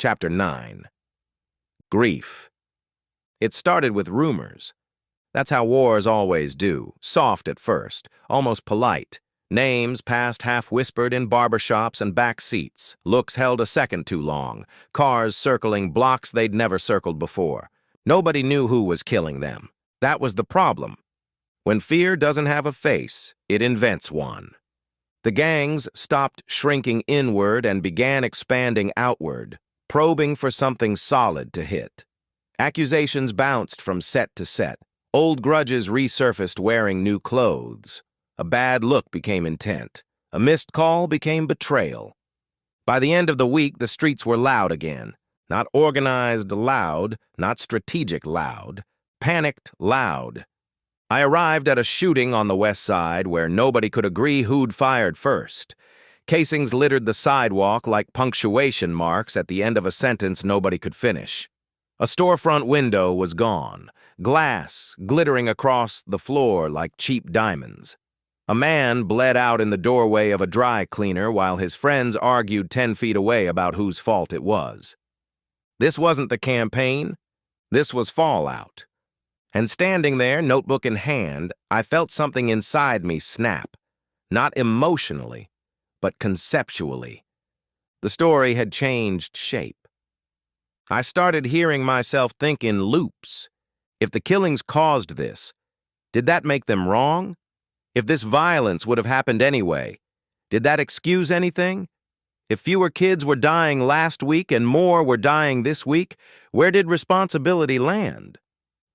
Chapter 9. Grief. It started with rumors. That's how wars always do, soft at first, almost polite. Names passed half-whispered in barbershops and back seats, looks held a second too long, cars circling blocks they'd never circled before. Nobody knew who was killing them. That was the problem. When fear doesn't have a face, it invents one. The gangs stopped shrinking inward and began expanding outward, probing for something solid to hit. Accusations bounced from set to set. Old grudges resurfaced wearing new clothes. A bad look became intent. A missed call became betrayal. By the end of the week, the streets were loud again. Not organized loud, not strategic loud. Panicked loud. I arrived at a shooting on the west side where nobody could agree who'd fired first. Casings littered the sidewalk like punctuation marks at the end of a sentence nobody could finish. A storefront window was gone, glass glittering across the floor like cheap diamonds. A man bled out in the doorway of a dry cleaner while his friends argued 10 feet away about whose fault it was. This wasn't the campaign. This was fallout. And standing there, notebook in hand, I felt something inside me snap. Not emotionally, but conceptually. The story had changed shape. I started hearing myself think in loops. If the killings caused this, did that make them wrong? If this violence would have happened anyway, did that excuse anything? If fewer kids were dying last week and more were dying this week, where did responsibility land?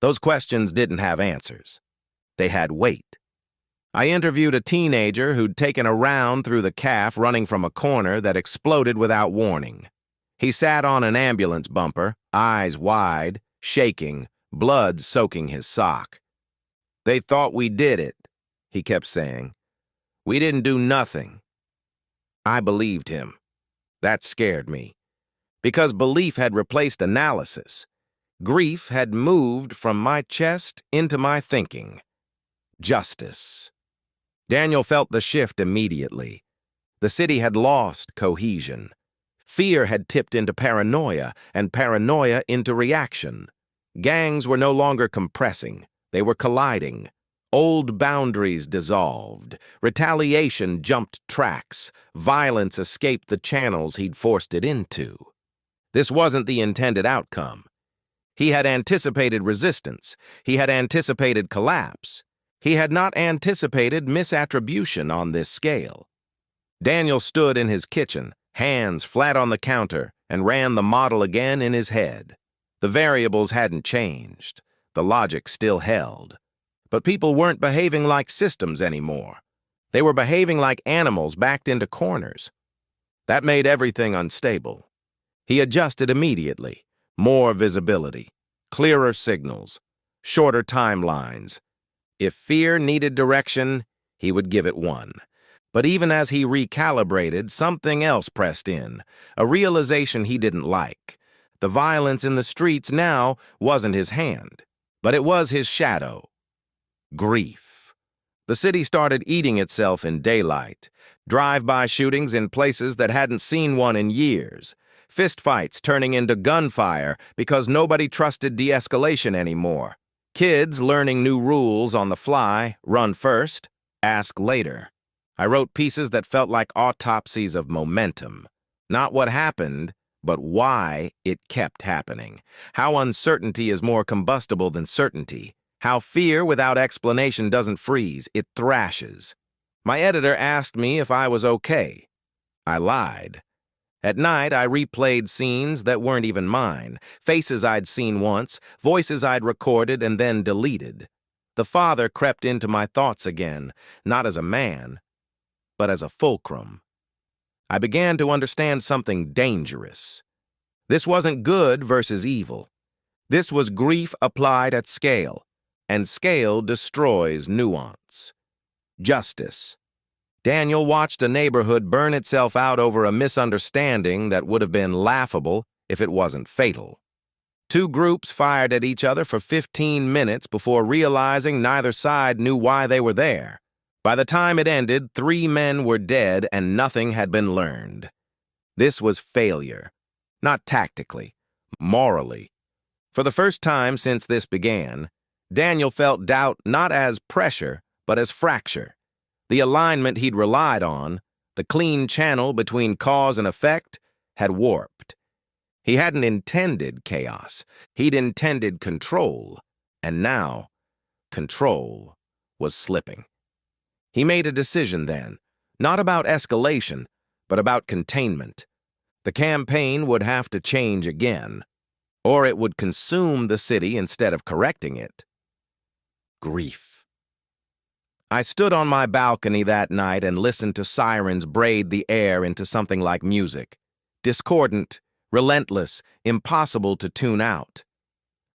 Those questions didn't have answers. They had weight. I interviewed a teenager who'd taken a round through the calf running from a corner that exploded without warning. He sat on an ambulance bumper, eyes wide, shaking, blood soaking his sock. "They thought we did it," he kept saying. "We didn't do nothing." I believed him. That scared me. Because belief had replaced analysis. Grief had moved from my chest into my thinking. Justice. Daniel felt the shift immediately. The city had lost cohesion. Fear had tipped into paranoia, and paranoia into reaction. Gangs were no longer compressing. They were colliding. Old boundaries dissolved. Retaliation jumped tracks. Violence escaped the channels he'd forced it into. This wasn't the intended outcome. He had anticipated resistance. He had anticipated collapse. He had not anticipated misattribution on this scale. Daniel stood in his kitchen, hands flat on the counter, and ran the model again in his head. The variables hadn't changed. The logic still held. But people weren't behaving like systems anymore. They were behaving like animals backed into corners. That made everything unstable. He adjusted immediately. More visibility, clearer signals, shorter timelines. If fear needed direction, he would give it one. But even as he recalibrated, something else pressed in, a realization he didn't like. The violence in the streets now wasn't his hand, but it was his shadow. Grief. The city started eating itself in daylight. Drive-by shootings in places that hadn't seen one in years. Fistfights turning into gunfire because nobody trusted de-escalation anymore. Kids learning new rules on the fly, run first, ask later. I wrote pieces that felt like autopsies of momentum. Not what happened, but why it kept happening. How uncertainty is more combustible than certainty. How fear without explanation doesn't freeze, it thrashes. My editor asked me if I was okay. I lied. At night, I replayed scenes that weren't even mine, faces I'd seen once, voices I'd recorded and then deleted. The father crept into my thoughts again, not as a man, but as a fulcrum. I began to understand something dangerous. This wasn't good versus evil. This was grief applied at scale, and scale destroys nuance. Justice. Daniel watched a neighborhood burn itself out over a misunderstanding that would have been laughable if it wasn't fatal. Two groups fired at each other for 15 minutes before realizing neither side knew why they were there. By the time it ended, 3 men were dead and nothing had been learned. This was failure. Not tactically, morally. For the first time since this began, Daniel felt doubt not as pressure, but as fracture. The alignment he'd relied on, the clean channel between cause and effect, had warped. He hadn't intended chaos. He'd intended control. And now, control was slipping. He made a decision then, not about escalation, but about containment. The campaign would have to change again, or it would consume the city instead of correcting it. Grief. I stood on my balcony that night and listened to sirens braid the air into something like music. Discordant, relentless, impossible to tune out.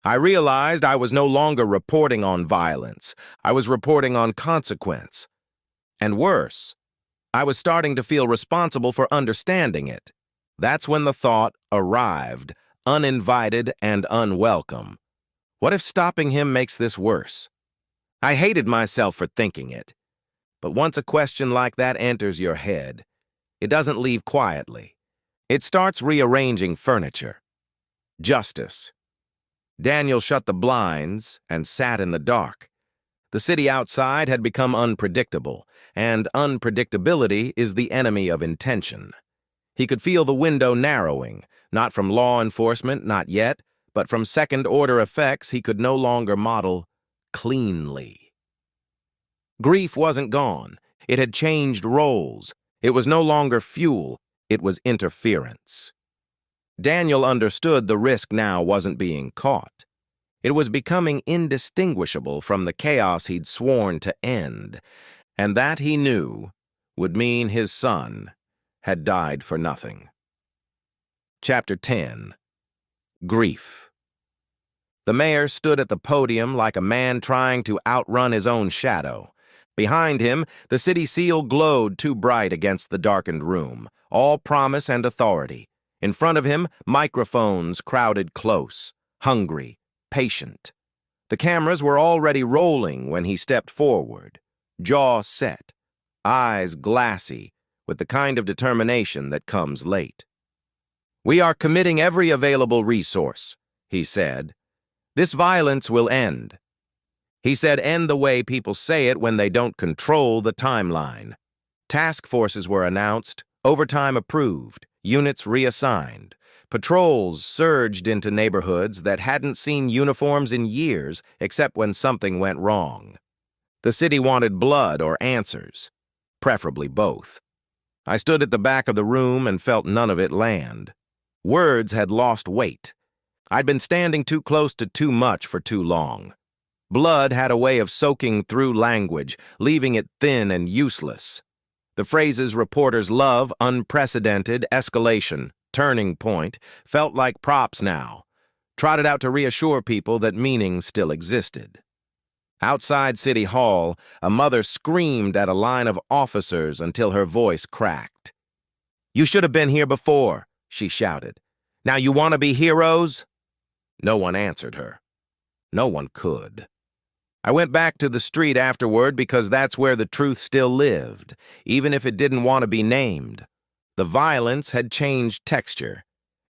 I realized I was no longer reporting on violence. I was reporting on consequence. And worse, I was starting to feel responsible for understanding it. That's when the thought arrived, uninvited and unwelcome. What if stopping him makes this worse? I hated myself for thinking it. But once a question like that enters your head, it doesn't leave quietly. It starts rearranging furniture. Justice. Daniel shut the blinds and sat in the dark. The city outside had become unpredictable, and unpredictability is the enemy of intention. He could feel the window narrowing, not from law enforcement, not yet, but from second-order effects he could no longer model cleanly. Grief wasn't gone. It had changed roles. It was no longer fuel. It was interference. Daniel understood the risk now wasn't being caught. It was becoming indistinguishable from the chaos he'd sworn to end, and that he knew would mean his son had died for nothing. Chapter 10. Grief. The mayor stood at the podium like a man trying to outrun his own shadow. Behind him, the city seal glowed too bright against the darkened room, all promise and authority. In front of him, microphones crowded close, hungry, patient. The cameras were already rolling when he stepped forward, jaw set, eyes glassy, with the kind of determination that comes late. "We are committing every available resource," he said. "This violence will end." He said end the way people say it when they don't control the timeline. Task forces were announced, overtime approved, units reassigned. Patrols surged into neighborhoods that hadn't seen uniforms in years except when something went wrong. The city wanted blood or answers, preferably both. I stood at the back of the room and felt none of it land. Words had lost weight. I'd been standing too close to too much for too long. Blood had a way of soaking through language, leaving it thin and useless. The phrases reporters love, unprecedented, escalation, turning point, felt like props now, trotted out to reassure people that meaning still existed. Outside City Hall, a mother screamed at a line of officers until her voice cracked. "You should have been here before," she shouted. "Now you want to be heroes?" No one answered her. No one could. I went back to the street afterward because that's where the truth still lived, even if it didn't want to be named. The violence had changed texture.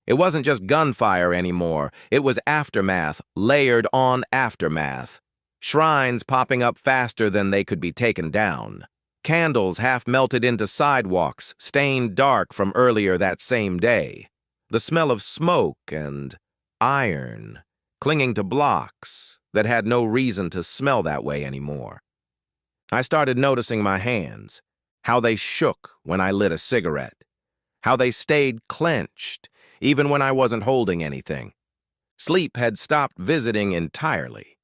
It wasn't just gunfire anymore. It was aftermath, layered on aftermath. Shrines popping up faster than they could be taken down. Candles half melted into sidewalks, stained dark from earlier that same day. The smell of smoke and iron clinging to blocks that had no reason to smell that way anymore. I started noticing my hands, how they shook when I lit a cigarette, how they stayed clenched even when I wasn't holding anything. Sleep had stopped visiting entirely.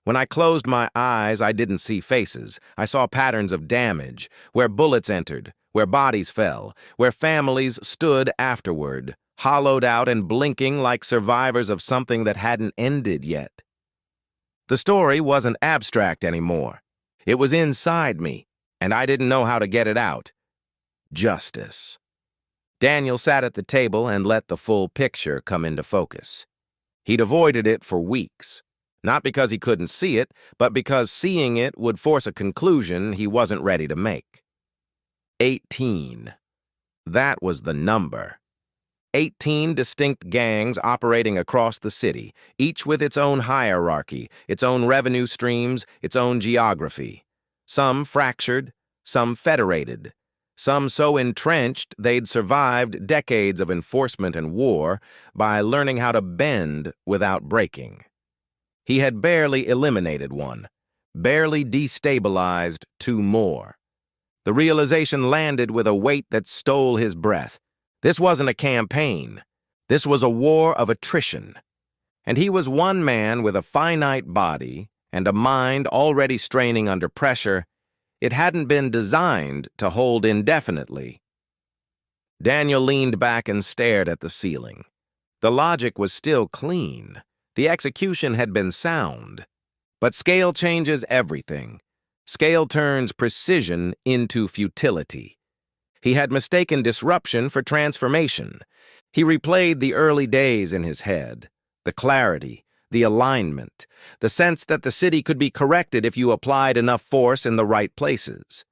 When I closed my eyes, I didn't see faces. I saw patterns of damage, where bullets entered, where bodies fell, where families stood afterward, hollowed out and blinking like survivors of something that hadn't ended yet. The story wasn't abstract anymore. It was inside me, and I didn't know how to get it out. Justice. Daniel sat at the table and let the full picture come into focus. He'd avoided it for weeks, not because he couldn't see it, but because seeing it would force a conclusion he wasn't ready to make. 18. That was the number. 18 distinct gangs operating across the city, each with its own hierarchy, its own revenue streams, its own geography. Some fractured, some federated, some so entrenched they'd survived decades of enforcement and war by learning how to bend without breaking. He had barely eliminated one, barely destabilized two more. The realization landed with a weight that stole his breath. This wasn't a campaign. This was a war of attrition. And he was one man with a finite body and a mind already straining under pressure it hadn't been designed to hold indefinitely. Daniel leaned back and stared at the ceiling. The logic was still clean. The execution had been sound. But scale changes everything. Scale turns precision into futility. He had mistaken disruption for transformation. He replayed the early days in his head, the clarity, the alignment, the sense that the city could be corrected if you applied enough force in the right places.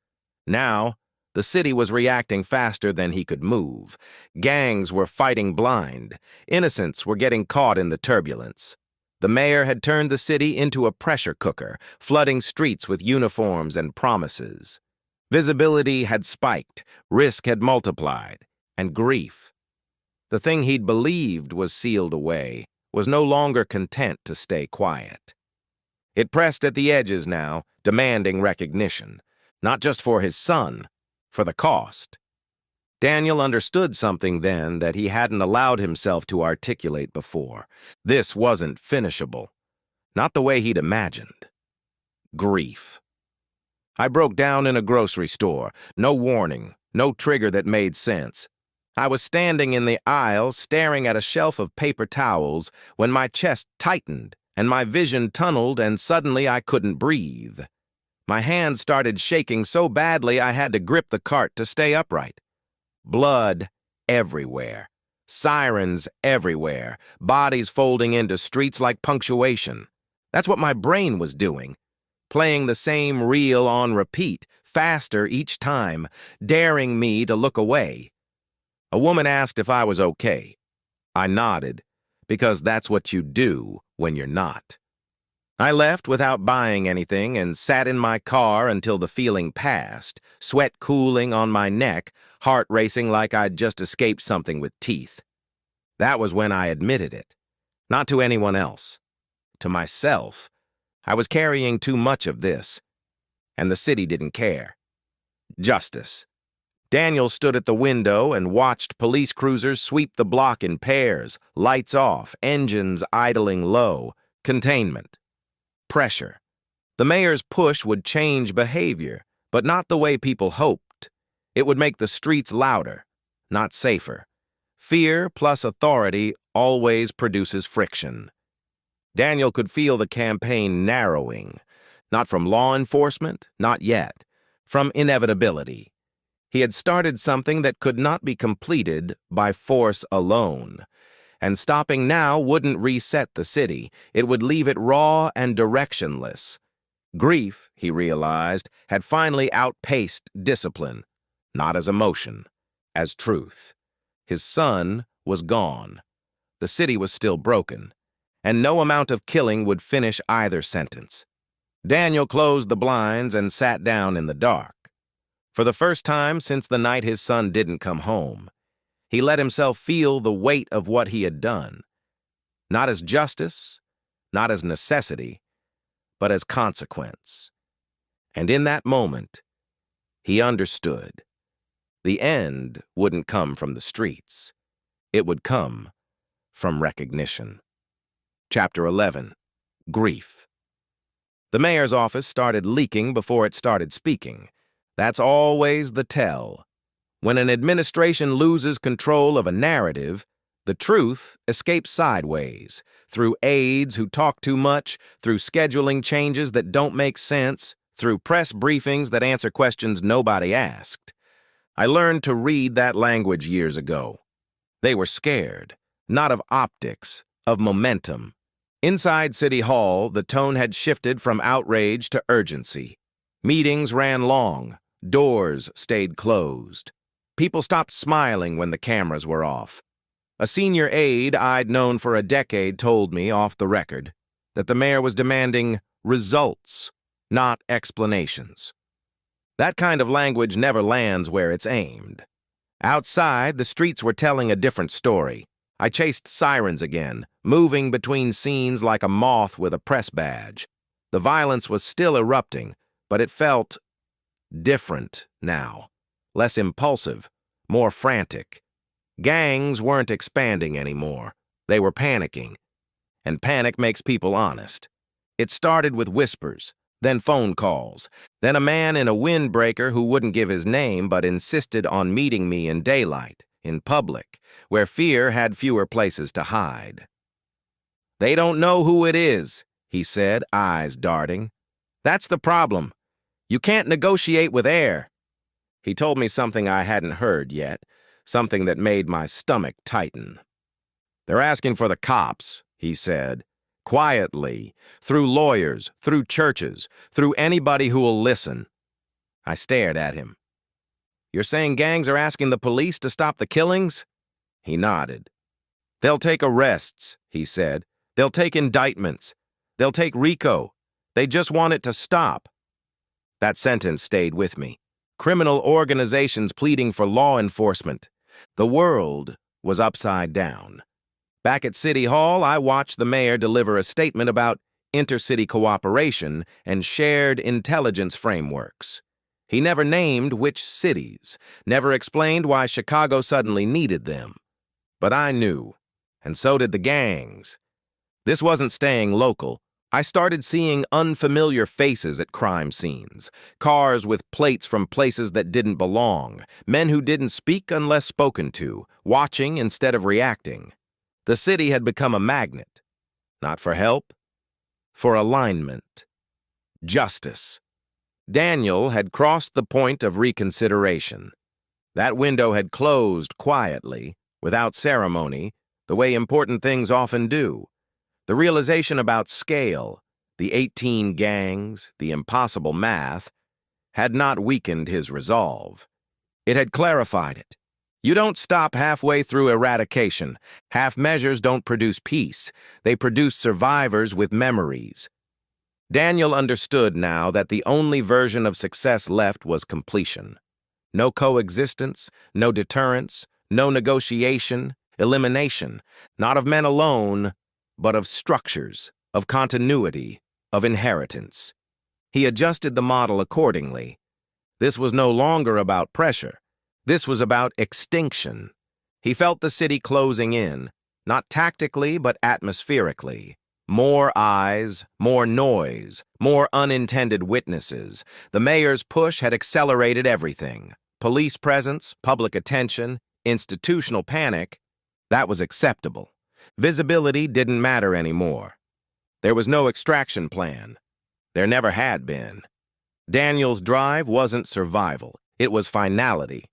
Now, the city was reacting faster than he could move. Gangs were fighting blind. Innocents were getting caught in the turbulence. The mayor had turned the city into a pressure cooker, flooding streets with uniforms and promises. Visibility had spiked, risk had multiplied, and grief. The thing he'd believed was sealed away was no longer content to stay quiet. It pressed at the edges now, demanding recognition, not just for his son, for the cost. Daniel understood something then that he hadn't allowed himself to articulate before. This wasn't finishable. Not the way he'd imagined. Grief. I broke down in a grocery store. No warning, no trigger that made sense. I was standing in the aisle, staring at a shelf of paper towels, when my chest tightened and my vision tunneled, and suddenly I couldn't breathe. My hands started shaking so badly I had to grip the cart to stay upright. Blood everywhere. Sirens everywhere. Bodies folding into streets like punctuation. That's what my brain was doing. Playing the same reel on repeat, faster each time, daring me to look away. A woman asked if I was okay. I nodded, because that's what you do when you're not. I left without buying anything and sat in my car until the feeling passed, sweat cooling on my neck, heart racing like I'd just escaped something with teeth. That was when I admitted it. Not to anyone else. To myself. I was carrying too much of this. And the city didn't care. Justice. Daniel stood at the window and watched police cruisers sweep the block in pairs, lights off, engines idling low, containment. Pressure. The mayor's push would change behavior, but not the way people hoped. It would make the streets louder, not safer. Fear plus authority always produces friction. Daniel could feel the campaign narrowing, not from law enforcement, not yet, from inevitability. He had started something that could not be completed by force alone. And stopping now wouldn't reset the city. It would leave it raw and directionless. Grief, he realized, had finally outpaced discipline, not as emotion, as truth. His son was gone. The city was still broken, and no amount of killing would finish either sentence. Daniel closed the blinds and sat down in the dark. For the first time since the night his son didn't come home, he let himself feel the weight of what he had done. Not as justice, not as necessity, but as consequence. And in that moment, he understood. The end wouldn't come from the streets. It would come from recognition. Chapter 11. Grief. The mayor's office started leaking before it started speaking. That's always the tell. When an administration loses control of a narrative, the truth escapes sideways, through aides who talk too much, through scheduling changes that don't make sense, through press briefings that answer questions nobody asked. I learned to read that language years ago. They were scared, not of optics, of momentum. Inside City Hall, the tone had shifted from outrage to urgency. Meetings ran long, doors stayed closed. People stopped smiling when the cameras were off. A senior aide I'd known for a decade told me, off the record, that the mayor was demanding results, not explanations. That kind of language never lands where it's aimed. Outside, the streets were telling a different story. I chased sirens again, moving between scenes like a moth with a press badge. The violence was still erupting, but it felt different now. Less impulsive, more frantic. Gangs weren't expanding anymore. They were panicking. And panic makes people honest. It started with whispers, then phone calls, then a man in a windbreaker who wouldn't give his name but insisted on meeting me in daylight, in public, where fear had fewer places to hide. "They don't know who it is," he said, eyes darting. "That's the problem. You can't negotiate with air." He told me something I hadn't heard yet, something that made my stomach tighten. "They're asking for the cops," he said, quietly, through lawyers, through churches, through anybody who will listen. I stared at him. "You're saying gangs are asking the police to stop the killings?" He nodded. "They'll take arrests," he said. "They'll take indictments. They'll take RICO. They just want it to stop." That sentence stayed with me. Criminal organizations pleading for law enforcement. The world was upside down. Back at City Hall, I watched the mayor deliver a statement about intercity cooperation and shared intelligence frameworks. He never named which cities, never explained why Chicago suddenly needed them. But I knew, and so did the gangs. This wasn't staying local. I started seeing unfamiliar faces at crime scenes, cars with plates from places that didn't belong, men who didn't speak unless spoken to, watching instead of reacting. The city had become a magnet, not for help, for alignment, justice. Daniel had crossed the point of reconsideration. That window had closed quietly, without ceremony, the way important things often do. The realization about scale, the 18 gangs, the impossible math, had not weakened his resolve. It had clarified it. You don't stop halfway through eradication. Half measures don't produce peace. They produce survivors with memories. Daniel understood now that the only version of success left was completion. No coexistence, no deterrence, no negotiation, elimination, not of men alone, but of structures, of continuity, of inheritance. He adjusted the model accordingly. This was no longer about pressure. This was about extinction. He felt the city closing in, not tactically but atmospherically. More eyes, more noise, more unintended witnesses. The mayor's push had accelerated everything. Police presence, public attention, institutional panic. That was acceptable. Visibility didn't matter anymore. There was no extraction plan. There never had been. Daniel's drive wasn't survival. It was finality.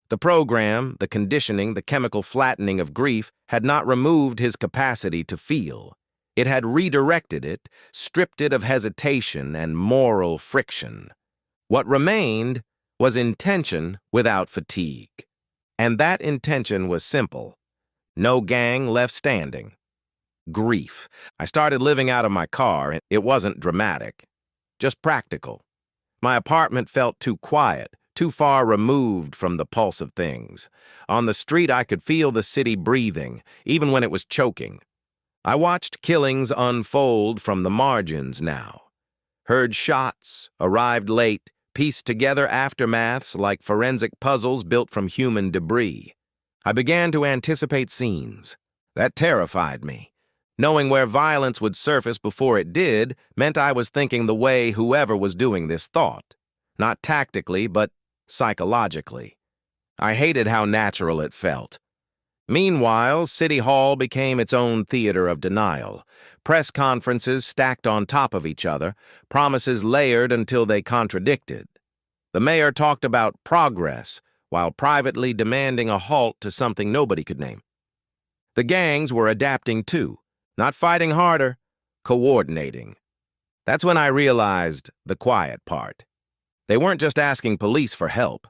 The program, the conditioning, the chemical flattening of grief had not removed his capacity to feel. It had redirected it, stripped it of hesitation and moral friction. What remained was intention without fatigue. And that intention was simple. No gang left standing. Grief. I started living out of my car, and it wasn't dramatic, just practical. My apartment felt too quiet, too far removed from the pulse of things. On the street, I could feel the city breathing, even when it was choking. I watched killings unfold from the margins now. Heard shots, arrived late, pieced together aftermaths like forensic puzzles built from human debris. I began to anticipate scenes. That terrified me. Knowing where violence would surface before it did meant I was thinking the way whoever was doing this thought. Not tactically, but psychologically. I hated how natural it felt. Meanwhile, City Hall became its own theater of denial. Press conferences stacked on top of each other, promises layered until they contradicted. The mayor talked about progress, while privately demanding a halt to something nobody could name. The gangs were adapting too, not fighting harder, coordinating. That's when I realized the quiet part. They weren't just asking police for help.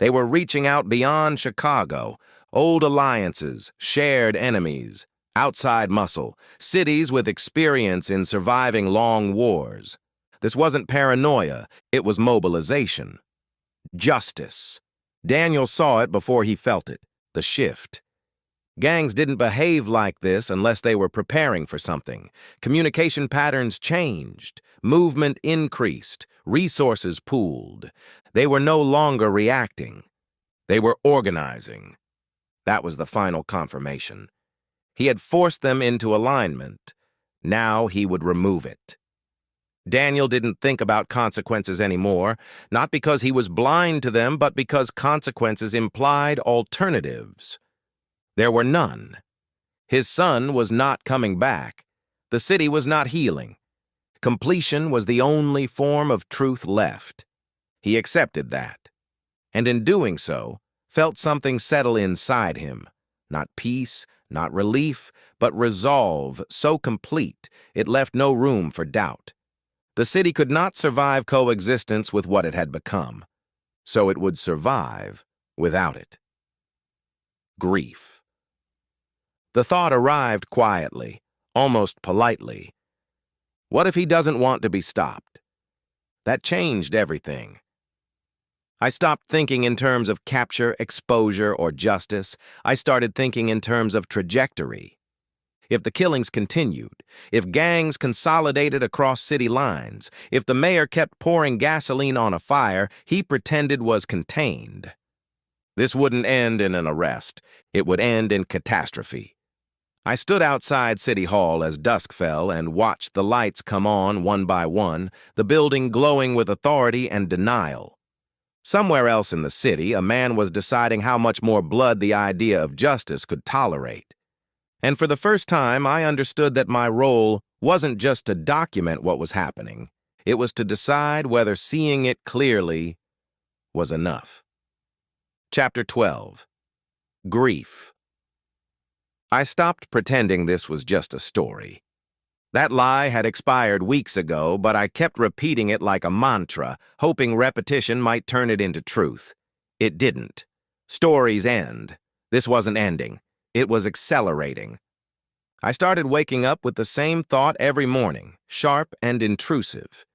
They were reaching out beyond Chicago, Old alliances, shared enemies, outside muscle, cities with experience in surviving long wars. This wasn't paranoia, it was mobilization. Justice. Daniel saw it before he felt it, the shift. Gangs didn't behave like this unless they were preparing for something. Communication patterns changed, movement increased, resources pooled. They were no longer reacting. They were organizing. That was the final confirmation. He had forced them into alignment. Now he would remove it. Daniel didn't think about consequences anymore, not because he was blind to them, but because consequences implied alternatives. There were none. His son was not coming back. The city was not healing. Completion was the only form of truth left. He accepted that, and in doing so, felt something settle inside him. Not peace, not relief, but resolve so complete it left no room for doubt. The city could not survive coexistence with what it had become, so it would survive without it. Grief. The thought arrived quietly, almost politely. What if he doesn't want to be stopped? That changed everything. I stopped thinking in terms of capture, exposure, or justice. I started thinking in terms of trajectory. If the killings continued, if gangs consolidated across city lines, if the mayor kept pouring gasoline on a fire he pretended was contained, this wouldn't end in an arrest. It would end in catastrophe. I stood outside City Hall as dusk fell and watched the lights come on one by one, the building glowing with authority and denial. Somewhere else in the city, a man was deciding how much more blood the idea of justice could tolerate. And for the first time, I understood that my role wasn't just to document what was happening. It was to decide whether seeing it clearly was enough. Chapter 12. Grief. I stopped pretending this was just a story. That lie had expired weeks ago, but I kept repeating it like a mantra, hoping repetition might turn it into truth. It didn't. Stories end. This wasn't ending. It was accelerating. I started waking up with the same thought every morning, sharp and intrusive.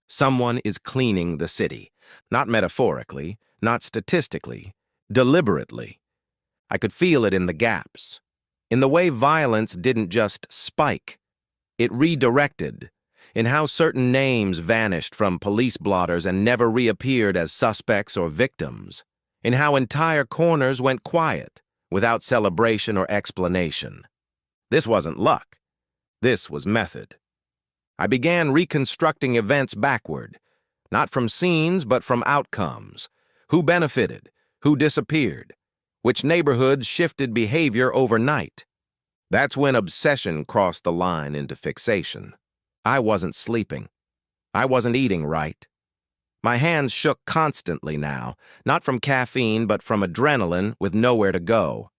Someone is cleaning the city. Not metaphorically, not statistically, deliberately. I could feel it in the gaps, in the way violence didn't just spike. It redirected, in how certain names vanished from police blotters and never reappeared as suspects or victims, in how entire corners went quiet, without celebration or explanation. This wasn't luck. This was method. I began reconstructing events backward, not from scenes but from outcomes. Who benefited? Who disappeared? Which neighborhoods shifted behavior overnight? That's when obsession crossed the line into fixation. I wasn't sleeping. I wasn't eating right. My hands shook constantly now, not from caffeine but from adrenaline with nowhere to go.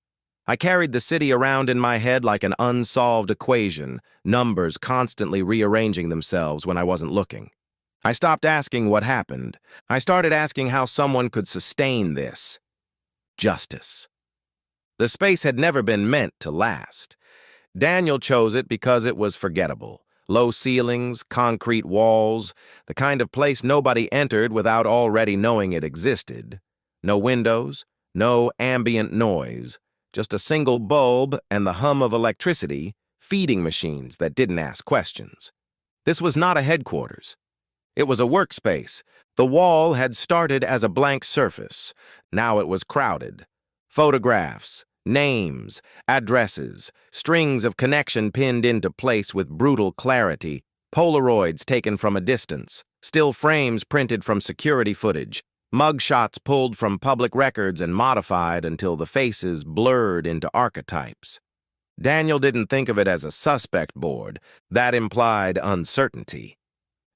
I carried the city around in my head like an unsolved equation, numbers constantly rearranging themselves when I wasn't looking. I stopped asking what happened. I started asking how someone could sustain this. Justice. The space had never been meant to last. Daniel chose it because it was forgettable. Low ceilings, concrete walls, the kind of place nobody entered without already knowing it existed. No windows, no ambient noise, just a single bulb and the hum of electricity, feeding machines that didn't ask questions. This was not a headquarters. It was a workspace. The wall had started as a blank surface. Now it was crowded. Photographs, names, addresses, strings of connection pinned into place with brutal clarity, Polaroids taken from a distance, still frames printed from security footage, mugshots pulled from public records and modified until the faces blurred into archetypes. Daniel didn't think of it as a suspect board. That implied uncertainty.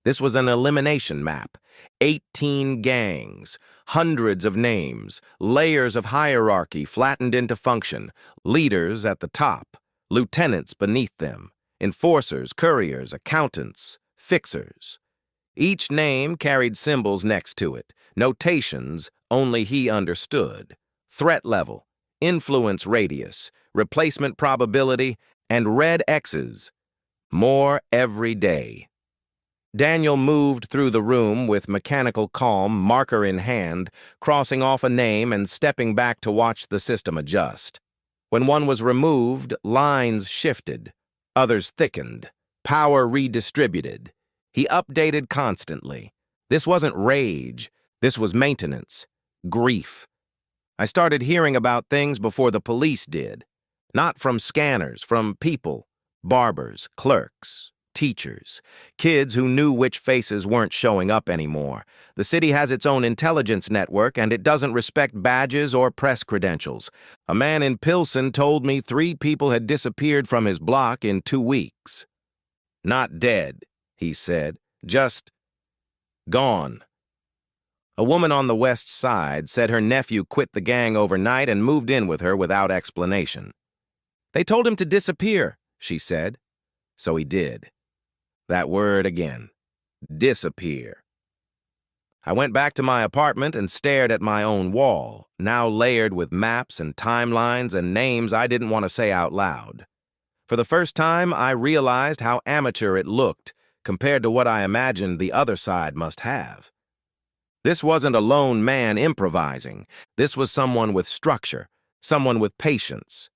This was an elimination map. 18 gangs, hundreds of names, layers of hierarchy flattened into function, leaders at the top, lieutenants beneath them, enforcers, couriers, accountants, fixers. Each name carried symbols next to it, notations only he understood. Threat level, influence radius, replacement probability, and red X's. More every day. Daniel moved through the room with mechanical calm, marker in hand, crossing off a name and stepping back to watch the system adjust. When one was removed, lines shifted, others thickened, power redistributed. He updated constantly. This wasn't rage, this was maintenance, grief. I started hearing about things before the police did. Not from scanners, from people, barbers, clerks, teachers, kids who knew which faces weren't showing up anymore. The city has its own intelligence network, and it doesn't respect badges or press credentials. A man in Pilsen told me 3 people had disappeared from his block in 2 weeks. Not dead, he said, just gone. A woman on the west side said her nephew quit the gang overnight and moved in with her without explanation. They told him to disappear, she said. So he did. That word again. Disappear. I went back to my apartment and stared at my own wall, now layered with maps and timelines and names I didn't want to say out loud. For the first time, I realized how amateur it looked compared to what I imagined the other side must have. This wasn't a lone man improvising. This was someone with structure, someone with patience,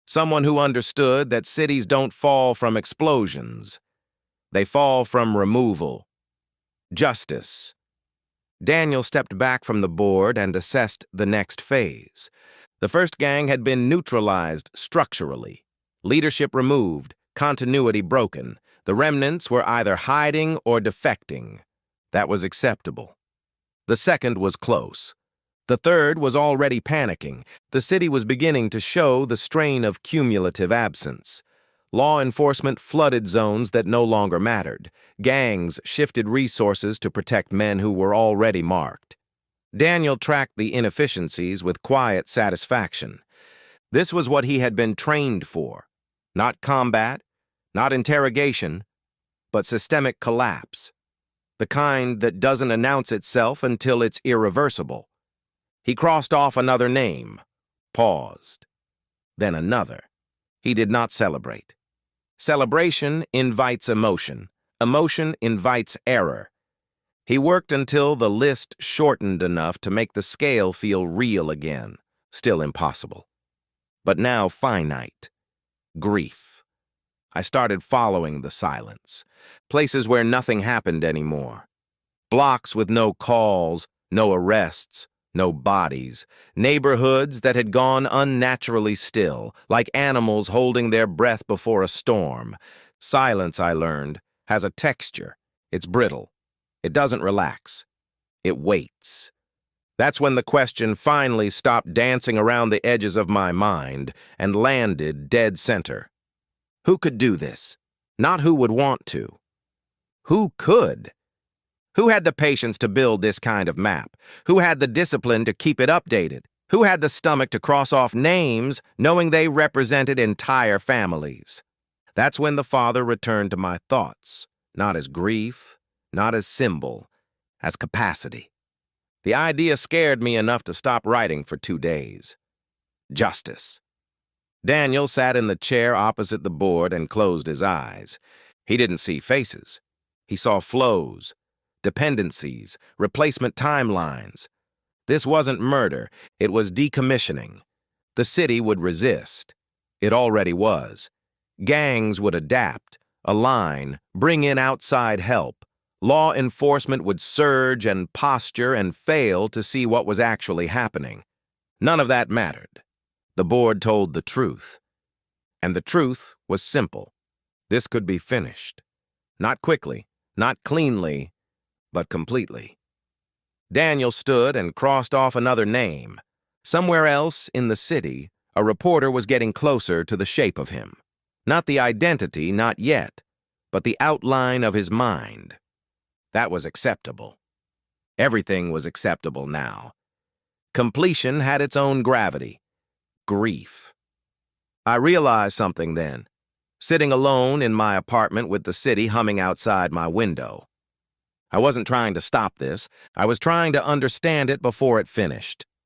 someone who understood that cities don't fall from explosions. They fall from removal. Justice. Daniel stepped back from the board and assessed the next phase. The first gang had been neutralized structurally. Leadership removed, continuity broken. The remnants were either hiding or defecting. That was acceptable. The second was close. The third was already panicking. The city was beginning to show the strain of cumulative absence. Law enforcement flooded zones that no longer mattered. Gangs shifted resources to protect men who were already marked. Daniel tracked the inefficiencies with quiet satisfaction. This was what he had been trained for. Not combat, not interrogation, but systemic collapse. The kind that doesn't announce itself until it's irreversible. He crossed off another name, paused, then another. He did not celebrate. Celebration invites emotion. Emotion invites error. He worked until the list shortened enough to make the scale feel real again. Still impossible. But now finite. Grief. I started following the silence. Places where nothing happened anymore. Blocks with no calls, no arrests, no bodies. Neighborhoods that had gone unnaturally still, like animals holding their breath before a storm. Silence, I learned, has a texture. It's brittle. It doesn't relax. It waits. That's when the question finally stopped dancing around the edges of my mind and landed dead center. Who could do this? Not who would want to. Who could? Who had the patience to build this kind of map? Who had the discipline to keep it updated? Who had the stomach to cross off names knowing they represented entire families? That's when the father returned to my thoughts, not as grief, not as symbol, as capacity. The idea scared me enough to stop writing for 2 days. Justice. Daniel sat in the chair opposite the board and closed his eyes. He didn't see faces. He saw flows, dependencies, replacement timelines. This wasn't murder, it was decommissioning. The city would resist. It already was. Gangs would adapt, align, bring in outside help. Law enforcement would surge and posture and fail to see what was actually happening. None of that mattered. The board told the truth. And the truth was simple. This could be finished. Not quickly, not cleanly, but completely. Daniel stood and crossed off another name. Somewhere else in the city, a reporter was getting closer to the shape of him. Not the identity, not yet, but the outline of his mind. That was acceptable. Everything was acceptable now. Completion had its own gravity. Grief. I realized something then, sitting alone in my apartment with the city humming outside my window. I wasn't trying to stop this. I was trying to understand it before it finished.